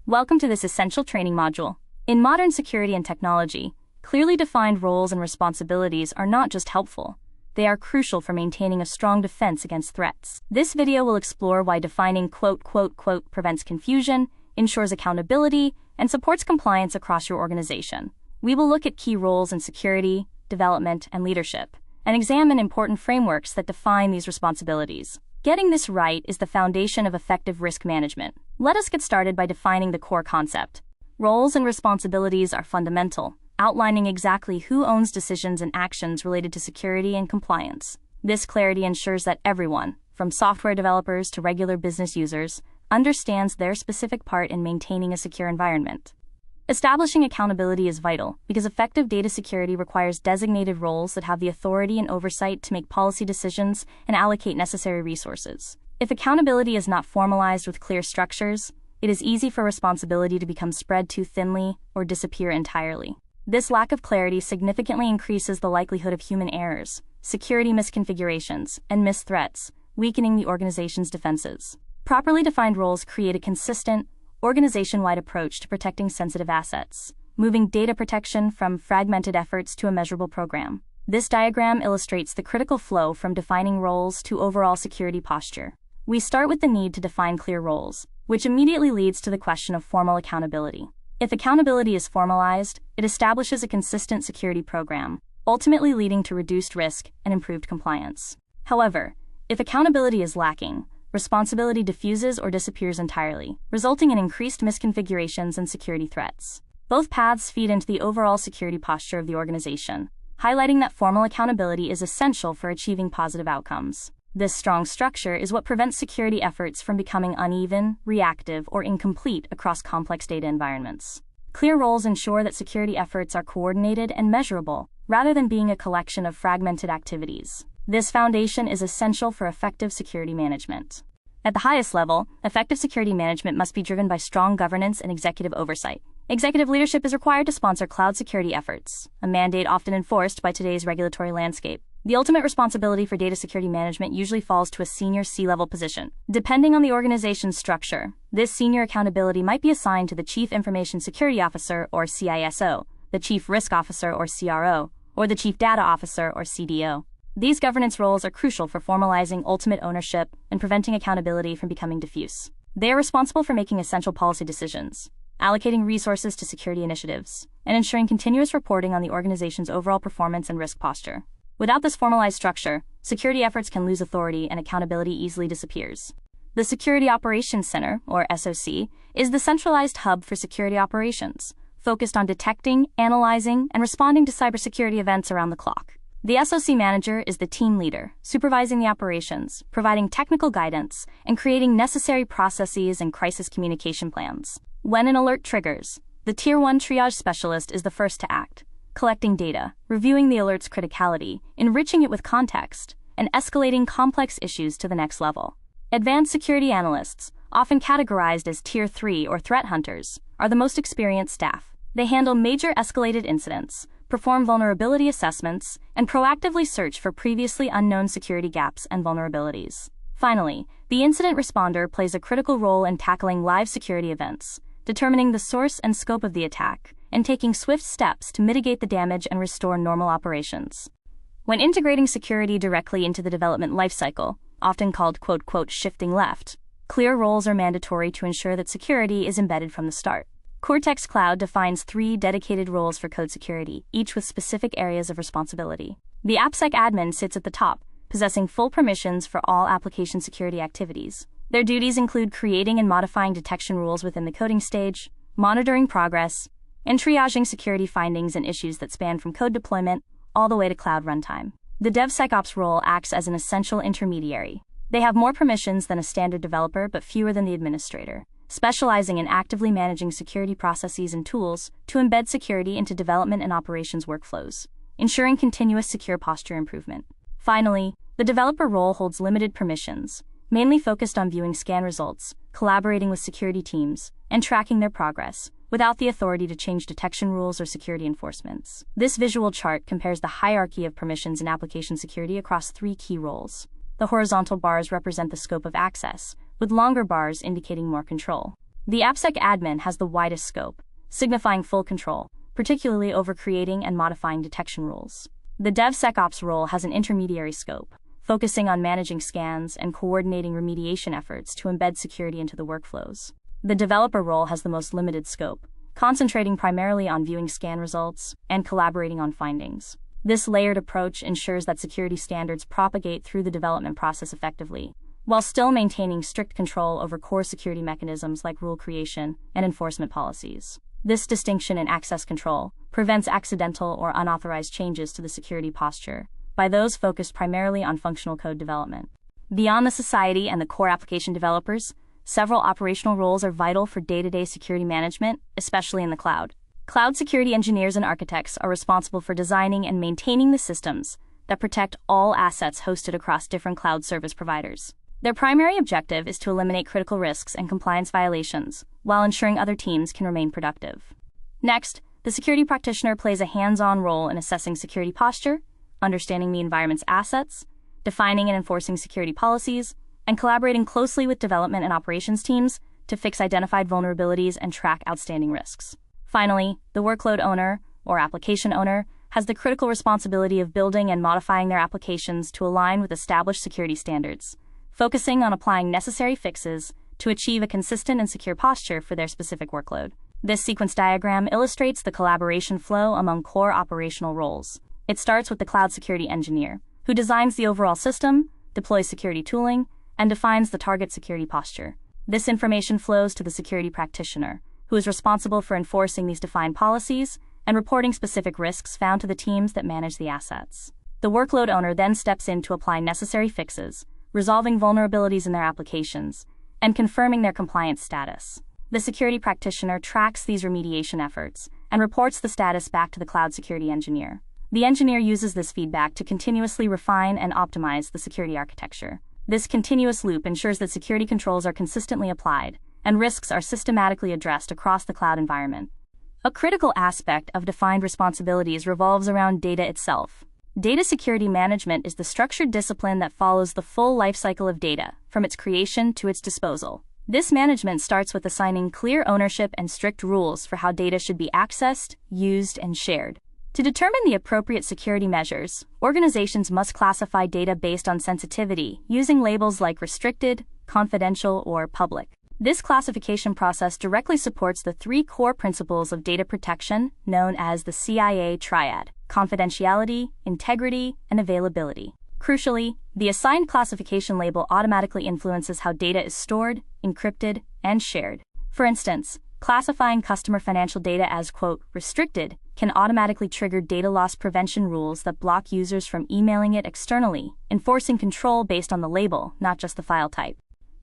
Welcome to this essential training module. In modern security and technology, clearly defined roles and responsibilities are not just helpful, they are crucial for maintaining a strong defense against threats. This video will explore why defining prevents confusion, ensures accountability, and supports compliance across your organization. We will look at key roles in security, development, and leadership, and examine important frameworks that define these responsibilities. Getting this right is the foundation of effective risk management. Let us get started by defining the core concept. Roles and responsibilities are fundamental, outlining exactly who owns decisions and actions related to security and compliance. This clarity ensures that everyone, from software developers to regular business users, understands their specific part in maintaining a secure environment. Establishing accountability is vital because effective data security requires designated roles that have the authority and oversight to make policy decisions and allocate necessary resources. If accountability is not formalized with clear structures, it is easy for responsibility to become spread too thinly or disappear entirely. This lack of clarity significantly increases the likelihood of human errors, security misconfigurations, and missed threats, weakening the organization's defenses. Properly defined roles create a consistent, organization-wide approach to protecting sensitive assets, moving data protection from fragmented efforts to a measurable program. This diagram illustrates the critical flow from defining roles to overall security posture. We start with the need to define clear roles, which immediately leads to the question of formal accountability. If accountability is formalized, it establishes a consistent security program, ultimately leading to reduced risk and improved compliance. However, if accountability is lacking, responsibility diffuses or disappears entirely, resulting in increased misconfigurations and security threats. Both paths feed into the overall security posture of the organization, highlighting that formal accountability is essential for achieving positive outcomes. This strong structure is what prevents security efforts from becoming uneven, reactive, or incomplete across complex data environments. Clear roles ensure that security efforts are coordinated and measurable, rather than being a collection of fragmented activities. This foundation is essential for effective security management. At the highest level, effective security management must be driven by strong governance and executive oversight. Executive leadership is required to sponsor cloud security efforts, a mandate often enforced by today's regulatory landscape. The ultimate responsibility for data security management usually falls to a senior C-level position. Depending on the organization's structure, this senior accountability might be assigned to the Chief Information Security Officer or CISO, the Chief Risk Officer or CRO, or the Chief Data Officer or CDO. These governance roles are crucial for formalizing ultimate ownership and preventing accountability from becoming diffuse. They are responsible for making essential policy decisions, allocating resources to security initiatives, and ensuring continuous reporting on the organization's overall performance and risk posture. Without this formalized structure, security efforts can lose authority and accountability easily disappears. The Security Operations Center, or SOC, is the centralized hub for security operations, focused on detecting, analyzing, and responding to cybersecurity events around the clock. The SOC manager is the team leader, supervising the operations, providing technical guidance, and creating necessary processes and crisis communication plans. When an alert triggers, the Tier 1 triage specialist is the first to act, collecting data, reviewing the alert's criticality, enriching it with context, and escalating complex issues to the next level. Advanced security analysts, often categorized as Tier 3 or threat hunters, are the most experienced staff. They handle major escalated incidents, perform vulnerability assessments, and proactively search for previously unknown security gaps and vulnerabilities. Finally, the incident responder plays a critical role in tackling live security events, determining the source and scope of the attack, and taking swift steps to mitigate the damage and restore normal operations. When integrating security directly into the development lifecycle, often called shifting left, clear roles are mandatory to ensure that security is embedded from the start. Cortex Cloud defines 3 dedicated roles for code security, each with specific areas of responsibility. The AppSec admin sits at the top, possessing full permissions for all application security activities. Their duties include creating and modifying detection rules within the coding stage, monitoring progress, and triaging security findings and issues that span from code deployment all the way to cloud runtime. The DevSecOps role acts as an essential intermediary. They have more permissions than a standard developer but fewer than the administrator, specializing in actively managing security processes and tools to embed security into development and operations workflows, ensuring continuous secure posture improvement. Finally, the developer role holds limited permissions, mainly focused on viewing scan results, collaborating with security teams, and tracking their progress, without the authority to change detection rules or security enforcements. This visual chart compares the hierarchy of permissions in application security across 3 key roles. The horizontal bars represent the scope of access, with longer bars indicating more control. The AppSec admin has the widest scope, signifying full control, particularly over creating and modifying detection rules. The DevSecOps role has an intermediary scope, focusing on managing scans and coordinating remediation efforts to embed security into the workflows. The developer role has the most limited scope, concentrating primarily on viewing scan results and collaborating on findings. This layered approach ensures that security standards propagate through the development process effectively, while still maintaining strict control over core security mechanisms like rule creation and enforcement policies. This distinction in access control prevents accidental or unauthorized changes to the security posture by those focused primarily on functional code development. Beyond the society and the core application developers, several operational roles are vital for day-to-day security management, especially in the cloud. Cloud security engineers and architects are responsible for designing and maintaining the systems that protect all assets hosted across different cloud service providers. Their primary objective is to eliminate critical risks and compliance violations, while ensuring other teams can remain productive. Next, the security practitioner plays a hands-on role in assessing security posture, understanding the environment's assets, defining and enforcing security policies, and collaborating closely with development and operations teams to fix identified vulnerabilities and track outstanding risks. Finally, the workload owner, or application owner, has the critical responsibility of building and modifying their applications to align with established security standards, focusing on applying necessary fixes to achieve a consistent and secure posture for their specific workload. This sequence diagram illustrates the collaboration flow among core operational roles. It starts with the cloud security engineer, who designs the overall system, deploys security tooling, and defines the target security posture. This information flows to the security practitioner, who is responsible for enforcing these defined policies and reporting specific risks found to the teams that manage the assets. The workload owner then steps in to apply necessary fixes, resolving vulnerabilities in their applications, and confirming their compliance status. The security practitioner tracks these remediation efforts and reports the status back to the cloud security engineer. The engineer uses this feedback to continuously refine and optimize the security architecture. This continuous loop ensures that security controls are consistently applied and risks are systematically addressed across the cloud environment. A critical aspect of defined responsibilities revolves around data itself. Data security management is the structured discipline that follows the full lifecycle of data, from its creation to its disposal. This management starts with assigning clear ownership and strict rules for how data should be accessed, used, and shared. To determine the appropriate security measures, organizations must classify data based on sensitivity, using labels like restricted, confidential, or public. This classification process directly supports the three core principles of data protection, known as the CIA triad: confidentiality, integrity, and availability. Crucially, the assigned classification label automatically influences how data is stored, encrypted, and shared. For instance, classifying customer financial data as, quote, restricted can automatically trigger data loss prevention rules that block users from emailing it externally, enforcing control based on the label, not just the file type.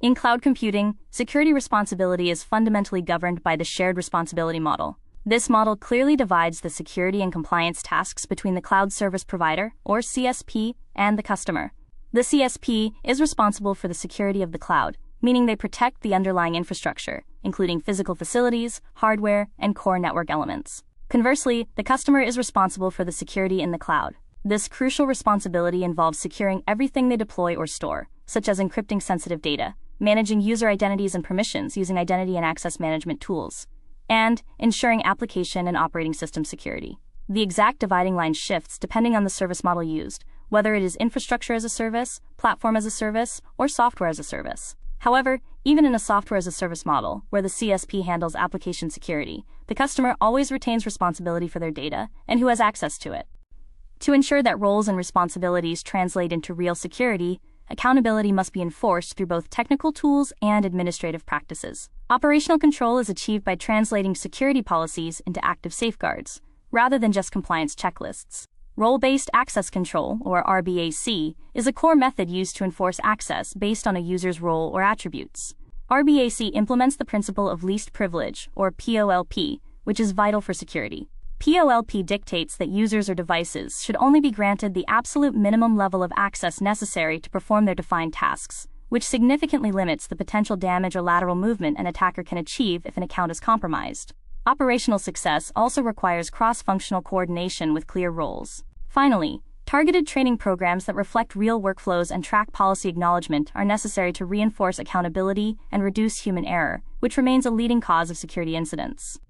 In cloud computing, security responsibility is fundamentally governed by the shared responsibility model. This model clearly divides the security and compliance tasks between the cloud service provider, or CSP, and the customer. The CSP is responsible for the security of the cloud, meaning they protect the underlying infrastructure, including physical facilities, hardware, and core network elements. Conversely, the customer is responsible for the security in the cloud. This crucial responsibility involves securing everything they deploy or store, such as encrypting sensitive data, managing user identities and permissions using identity and access management tools, and ensuring application and operating system security. The exact dividing line shifts depending on the service model used, whether it is infrastructure as a service, platform as a service, or software as a service. However, even in a software as a service model, where the CSP handles application security, the customer always retains responsibility for their data and who has access to it. To ensure that roles and responsibilities translate into real security, accountability must be enforced through both technical tools and administrative practices. Operational control is achieved by translating security policies into active safeguards, rather than just compliance checklists. Role-based access control, or RBAC, is a core method used to enforce access based on a user's role or attributes. RBAC implements the principle of least privilege, or POLP, which is vital for security. POLP dictates that users or devices should only be granted the absolute minimum level of access necessary to perform their defined tasks, which significantly limits the potential damage or lateral movement an attacker can achieve if an account is compromised. Operational success also requires cross-functional coordination with clear roles. Finally, Targeted training programs that reflect real workflows and track policy acknowledgement are necessary to reinforce accountability and reduce human error, which remains a leading cause of security incidents.